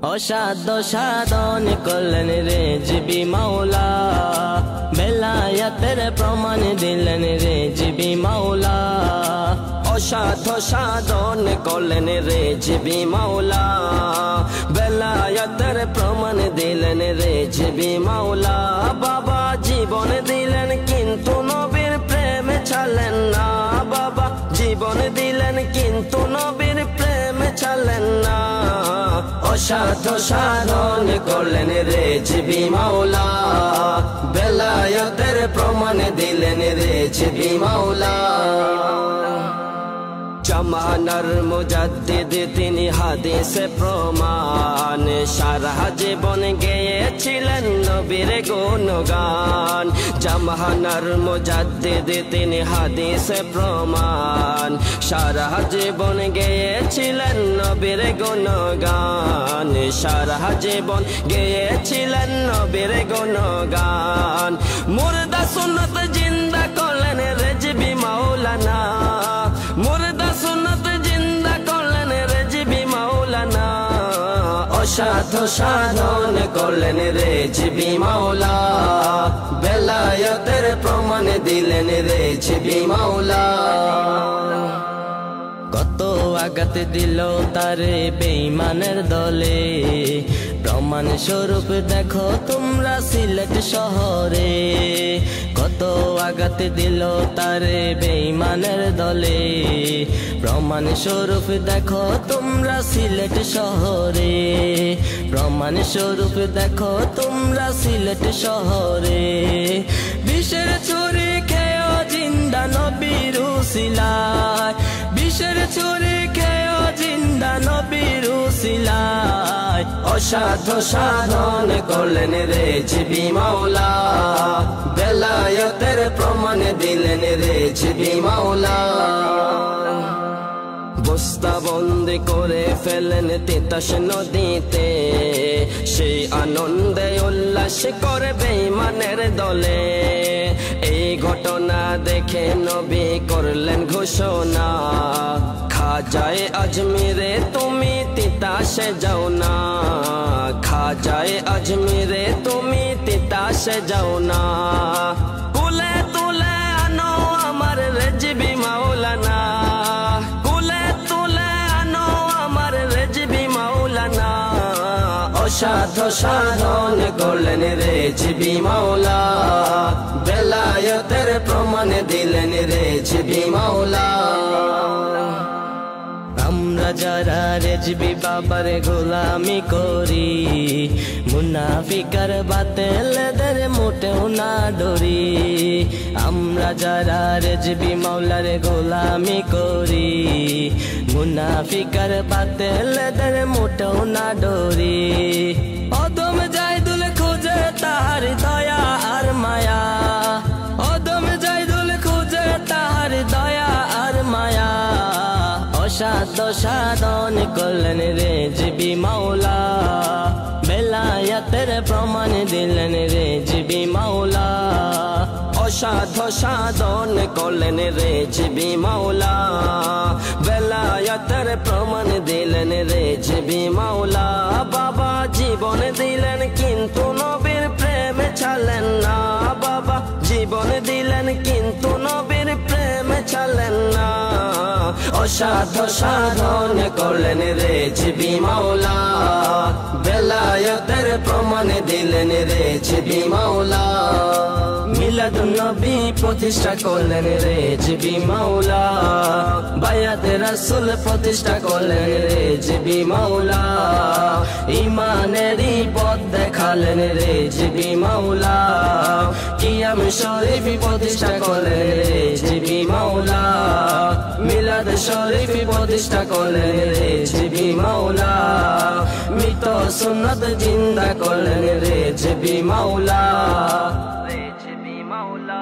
অসাধ্য সাধন করলেন রেজবি মাওলা, বেলায়েতের প্রমাণ দিলেন রেজবি মাওলা। অসাধ্য সাধন করলেন রেজবি মাওলা, বেলায়েতের প্রমাণ দিলেন রেজবি মাওলা। বাবা জীবন দিলেন কিন্তু নবীর প্রেমে ছাড়লেন না, বাবা জীবন দিলেন কিন্তু নবীর প্রেমে ছাড়লেন না। অসাধ্য সাধন করলেন রেজবি মাওলা, বেলায়েতের প্রমাণ দিলেন রেজবি মাওলা। জামানার মুজাদ্দিদ তিনি হাদিসে প্রমাণ, সারা জীবন গেয়েছিলেন নবীর গুণগান। জামানার মুজাদ্দিদ তিনি হাদিসে প্রমাণ, সারা জীবন গেয়েছিলেন নবীর গুণগান, সারা জীবন গেয়েছিলেন নবীর গুণগান। মুর্দা সুন্নত জিন্দা করলেন রেজবি মাওলানা, মুর্দা সুন্নত জিন্দা করলেন রেজবি মাওলানা। অসাধ্য সাধন করলেন রেজবি মাওলা, বেলায়েতের প্রমাণ দিলেন রেজবি মাওলা। কত আঘাত দিল তারে বেঈমানের দলে, প্রমাণ স্বরূপ দেখো তোমরা সিলেট শহরে। কত আঘাত দিল তারে বেঈমানের দলে, প্রমাণ স্বরূপ দেখো তোমরা সিলেট শহরে। প্রমাণ স্বরূপ দেখো তোমরা সিলেট শহরে। বিষের ছুরি খেয়েও জিন্দা নবীর উসিলায়, বিষের ছুরি খেয়েও জিন্দা নবীর উসিলায়। অসাধ্য সাধন করলেন রেজবি মাওলা, বেলায়েতের প্রমাণ দিলেন রেজবি মাওলা। বস্তা বন্দি করে ফেলেন তিতাস নদীতে, সেই আনন্দে উল্লাস করে বেঈমানের দলে। এই ঘটনা দেখে নবী করলেন ঘোষণা, খাজায়ে আজমিরে তুমি তিতাসে যাও না, খাজায়ে আজমিরে তুমি তিতাসে যাও না। কুলে তুলে আনো আমার রেজবি মাওলানা, কুলে তুলে আনো আমার রেজবি মাওলানা। অসাধ্য সাধন করলেন রেজবি মাওলা, বেলায়েতের প্রমাণ দিলেন রেজবি মাওলা। আমরা যারা রেজবি বাবার গোলামি করি, মুনাফিকার বাতিলদের মোটেও না ডরি। আমরা যারা রেজবি মাওলার গোলামি করি, মুনাফিকার বাতিলদের মোটেও না ডরি। অদম জাইদুল খুঁজে তাহার দয়া আর মায়া, অদম জাইদুল খুঁজে তাহার দয়া আর মায়া। অসাধ্য সাধন করলেন রেজবি মাওলা, বেলায়েতের প্রমাণ দিলেন রেজবি মাওলা। অসাধ্য সাধন করলেন রেজবি মাওলা, বেলায়েতের প্রমাণ দিলেন রেজবি মাওলা। বাবা জীবন দিলেন কিন্তু নবীর প্রেমে ছাড়লেন না, বাবা জীবন দিলেন কিন্তু নবীর প্রেমে ছাড়লেন না। অসাধ্য সাধন করলেন রেজবি মাওলা, বেলায়েতের প্রমাণ দিলেন রেজবি মাওলা। মিলাদুন নবী প্রতিষ্ঠা করলেন রেজবি মাওলা, বায়াতে রাসূল প্রতিষ্ঠা করলেন রেজবি মাওলা। ঈমানেরই পথ দেখালেন রেজবি মাওলা, কিয়াম শরীফ প্রতিষ্ঠা করলেন রেজবি মাওলা। মিলাদ শরীফ প্রতিষ্ঠা করলেন রেজবি মাওলা, মৃত সুন্নত জিন্দা করলেন রেজবি মাওলা, রেজবি মাওলা।